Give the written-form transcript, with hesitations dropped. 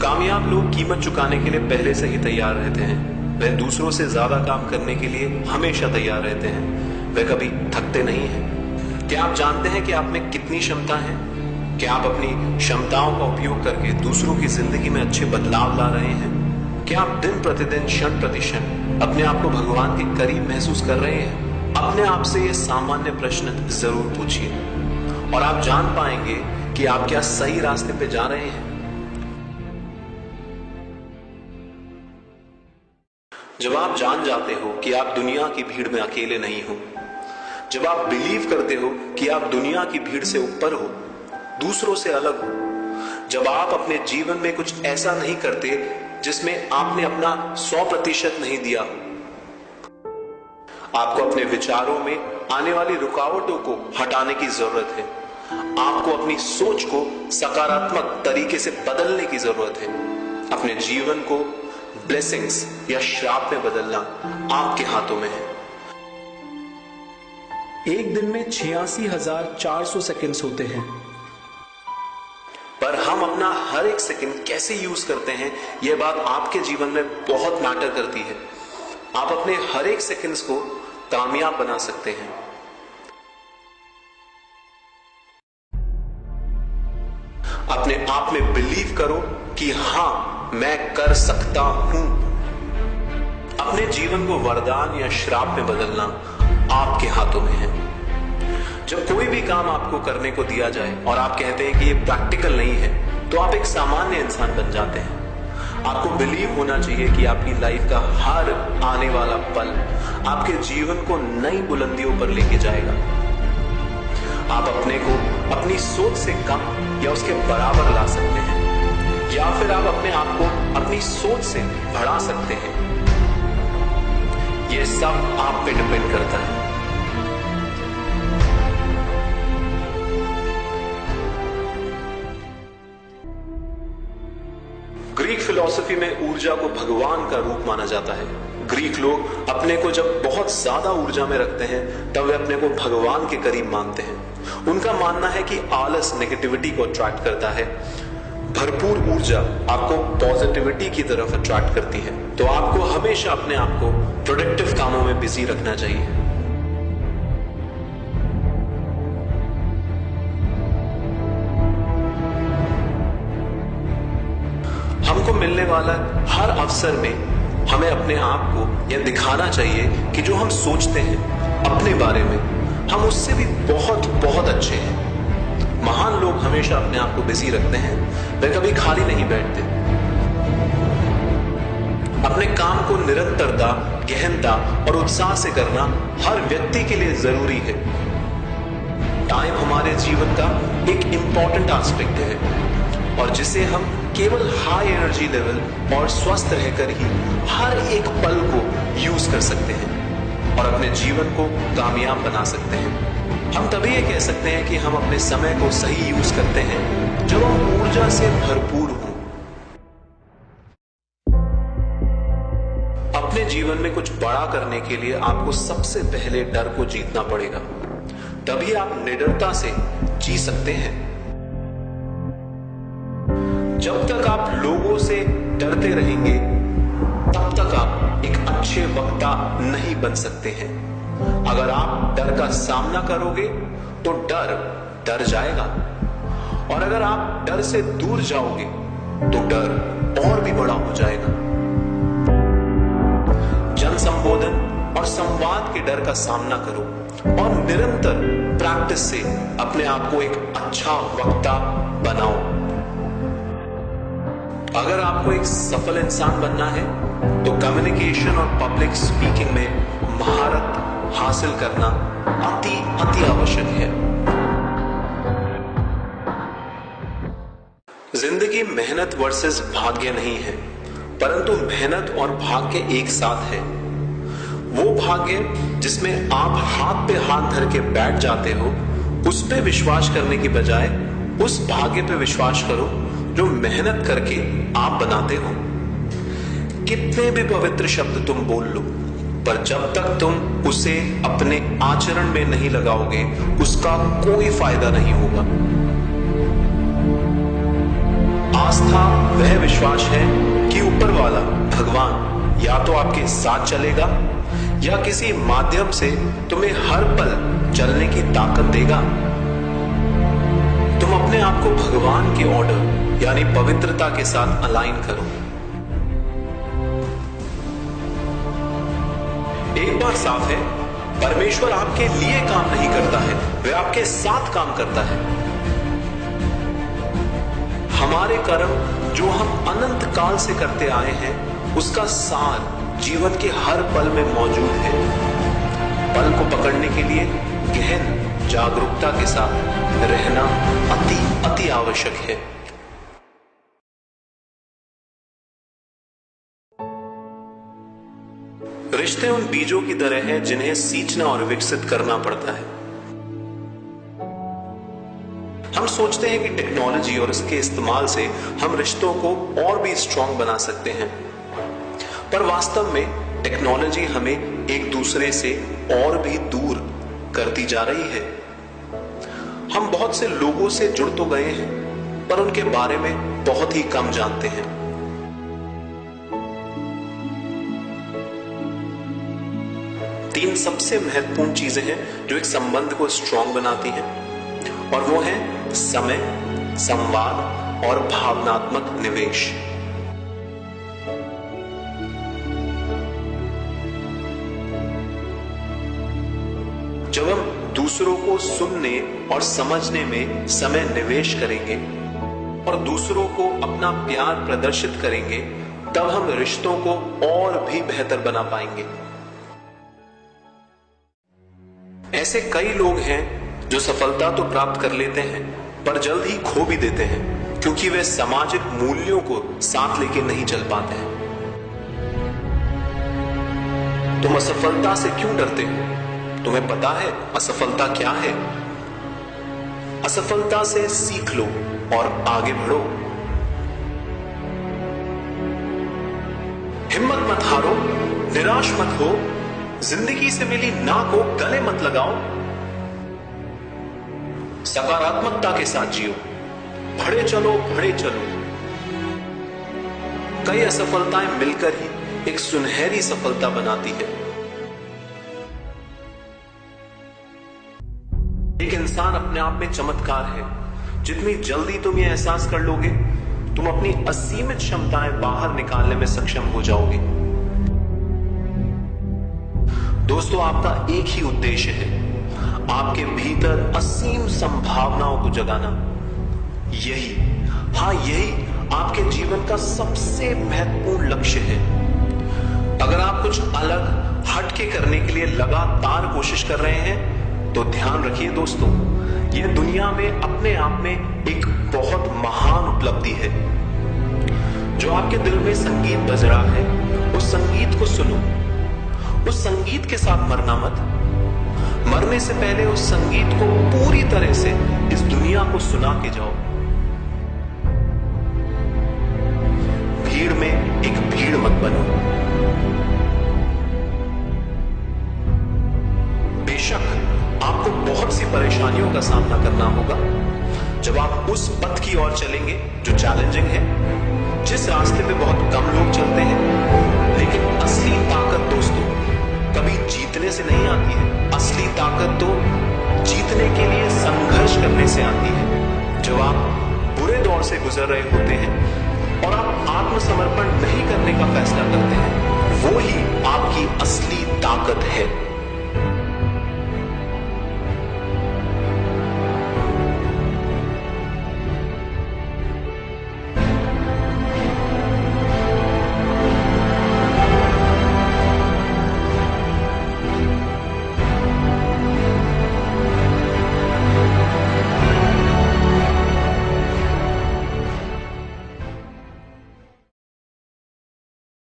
कामयाब लोग कीमत चुकाने के लिए पहले से ही तैयार रहते हैं। वे दूसरों से ज्यादा काम करने के लिए हमेशा तैयार रहते हैं। वे कभी थकते नहीं हैं। क्या आप जानते हैं कि आप में कितनी क्षमता है? क्या आप अपनी क्षमताओं का उपयोग करके दूसरों की जिंदगी में अच्छे बदलाव ला रहे हैं? क्या आप दिन प्रतिदिन क्षण प्रतिक्षण अपने आप को भगवान के करीब महसूस कर रहे हैं? अपने आप से ये सामान्य प्रश्न जरूर पूछिए और आप जान पाएंगे कि आप क्या सही रास्ते पे जा रहे हैं। जब आप जान जाते हो कि आप दुनिया की भीड़ में अकेले नहीं हो, जब आप बिलीव करते हो कि आप दुनिया की भीड़ से ऊपर हो, दूसरों से अलग हो, जब आप अपने जीवन में कुछ ऐसा नहीं करते जिसमें आपने अपना 100% नहीं दिया हो, आपको अपने विचारों में आने वाली रुकावटों को हटाने की जरूरत है। आपको अपनी सोच को सकारात्मक तरीके से बदलने की जरूरत है। अपने जीवन को ब्लेसिंग्स या श्राप में बदलना आपके हाथों में है। एक दिन में 86,400 सेकंड्स होते हैं, पर हम अपना हर एक सेकंड कैसे यूज करते हैं, यह बात आपके जीवन में बहुत मैटर करती है। आप अपने हर एक सेकंड्स को कामयाब बना सकते हैं। अपने आप में बिलीव करो कि हां, मैं कर सकता हूं। अपने जीवन को वरदान या श्राप में बदलना आपके हाथों में है। जब कोई भी काम आपको करने को दिया जाए और आप कहते हैं कि ये प्रैक्टिकल नहीं है, तो आप एक सामान्य इंसान बन जाते हैं। आपको बिलीव होना चाहिए कि आपकी लाइफ का हर आने वाला पल आपके जीवन को नई बुलंदियों पर लेके जाएगा। आप अपने को अपनी सोच से कम या उसके बराबर ला सकते हैं, या फिर आप अपने आप को अपनी सोच से बढ़ा सकते हैं। यह सब आप पे डिपेंड करता है। ग्रीक फिलॉसफी में ऊर्जा को भगवान का रूप माना जाता है। ग्रीक लोग अपने को जब बहुत ज्यादा ऊर्जा में रखते हैं, तब वे अपने को भगवान के करीब मानते हैं। उनका मानना है कि आलस नेगेटिविटी को अट्रैक्ट करता है, भरपूर ऊर्जा आपको पॉजिटिविटी की तरफ अट्रैक्ट करती है। तो आपको हमेशा अपने आप को प्रोडक्टिव कामों में बिजी रखना चाहिए। हमको मिलने वाला हर अवसर में हमें अपने आप को यह दिखाना चाहिए कि जो हम सोचते हैं अपने बारे में, हम उससे भी बहुत बहुत अच्छे हैं। महान लोग हमेशा अपने आप को बिजी रखते हैं, वे कभी खाली नहीं बैठते। अपने काम को निरंतरता, गहनता और उत्साह से करना हर व्यक्ति के लिए जरूरी है। टाइम हमारे जीवन का एक इंपॉर्टेंट एस्पेक्ट है और जिसे हम केवल हाई एनर्जी लेवल और स्वस्थ रहकर ही हर एक पल को यूज कर सकते हैं और अपने जीवन को कामयाब बना सकते हैं। हम तभी ये कह सकते हैं कि हम अपने समय को सही यूज करते हैं जब हम ऊर्जा से भरपूर हों। अपने जीवन में कुछ बड़ा करने के लिए आपको सबसे पहले डर को जीतना पड़ेगा, तभी आप निडरता से जी सकते हैं। जब तक आप लोगों से डरते रहेंगे, तब तक आप एक अच्छे वक्ता नहीं बन सकते हैं। अगर आप डर का सामना करोगे तो डर डर जाएगा, और अगर आप डर से दूर जाओगे तो डर और भी बड़ा हो जाएगा। जन संबोधन और संवाद के डर का सामना करो और निरंतर प्रैक्टिस से अपने आप को एक अच्छा वक्ता बनाओ। अगर आपको एक सफल इंसान बनना है तो कम्युनिकेशन और पब्लिक स्पीकिंग में महारत हासिल करना अति अति आवश्यक है। जिंदगी मेहनत वर्सेस भाग्य नहीं है, परंतु मेहनत और भाग्य एक साथ है। वो भाग्य जिसमें आप हाथ पे हाथ धर के बैठ जाते हो, उस पे विश्वास करने की बजाय उस भाग्य पे विश्वास करो जो मेहनत करके आप बनाते हो। कितने भी पवित्र शब्द तुम बोल लो, पर जब तक तुम उसे अपने आचरण में नहीं लगाओगे, उसका कोई फायदा नहीं होगा। आस्था वह विश्वास है कि ऊपर वाला भगवान या तो आपके साथ चलेगा या किसी माध्यम से तुम्हें हर पल चलने की ताकत देगा। तुम अपने आप को भगवान के ऑर्डर यानी पवित्रता के साथ अलाइन करो। एक बात साफ है, परमेश्वर आपके लिए काम नहीं करता है, वह आपके साथ काम करता है। हमारे कर्म जो हम अनंत काल से करते आए हैं, उसका सार जीवन के हर पल में मौजूद है। पल को पकड़ने के लिए गहन जागरूकता के साथ रहना अति अति आवश्यक है। रिश्ते उन बीजों की तरह हैं जिन्हें सींचना और विकसित करना पड़ता है। हम सोचते हैं कि टेक्नोलॉजी और इसके इस्तेमाल से हम रिश्तों को और भी स्ट्रांग बना सकते हैं, पर वास्तव में टेक्नोलॉजी हमें एक दूसरे से और भी दूर करती जा रही है। हम बहुत से लोगों से जुड़ तो गए हैं, पर उनके बारे में बहुत ही कम जानते हैं। तीन सबसे महत्वपूर्ण चीजें हैं जो एक संबंध को स्ट्रांग बनाती हैं, और वो है समय, संवाद और भावनात्मक निवेश। जब हम दूसरों को सुनने और समझने में समय निवेश करेंगे और दूसरों को अपना प्यार प्रदर्शित करेंगे, तब हम रिश्तों को और भी बेहतर बना पाएंगे। ऐसे कई लोग हैं जो सफलता तो प्राप्त कर लेते हैं, पर जल्द ही खो भी देते हैं, क्योंकि वे सामाजिक मूल्यों को साथ लेके नहीं चल पाते हैं। तुम असफलता से क्यों डरते हो? तुम्हें पता है असफलता क्या है? असफलता से सीख लो और आगे बढ़ो। हिम्मत मत हारो, निराश मत हो, जिंदगी से मिली ना को गले मत लगाओ। सकारात्मकता के साथ जियो, बढ़े चलो बढ़े चलो। कई असफलताएं मिलकर ही एक सुनहरी सफलता बनाती है। एक इंसान अपने आप में चमत्कार है। जितनी जल्दी तुम ये एहसास कर लोगे, तुम अपनी असीमित क्षमताएं बाहर निकालने में सक्षम हो जाओगे। दोस्तों, आपका एक ही उद्देश्य है, आपके भीतर असीम संभावनाओं को जगाना। यही आपके जीवन का सबसे महत्वपूर्ण लक्ष्य है। अगर आप कुछ अलग हटके करने के लिए लगातार कोशिश कर रहे हैं, तो ध्यान रखिए दोस्तों, यह दुनिया में अपने आप में एक बहुत महान उपलब्धि है। जो आपके दिल में संगीत बज रहा है, उस संगीत को सुनो। उस संगीत के साथ मरना मत। मरने से पहले उस संगीत को पूरी तरह से इस दुनिया को सुना के जाओ। भीड़ में एक भीड़ मत बनो। बेशक आपको बहुत सी परेशानियों का सामना करना होगा जब आप उस पथ की ओर चलेंगे जो चैलेंजिंग है, जिस रास्ते पे बहुत कम लोग चलते हैं। लेकिन असली ताकत दोस्तों कभी जीतने से नहीं आती है। असली ताकत तो जीतने के लिए संघर्ष करने से आती है। जब आप बुरे दौर से गुजर रहे होते हैं और आप आत्मसमर्पण नहीं करने का फैसला करते हैं, वो ही आपकी असली ताकत है।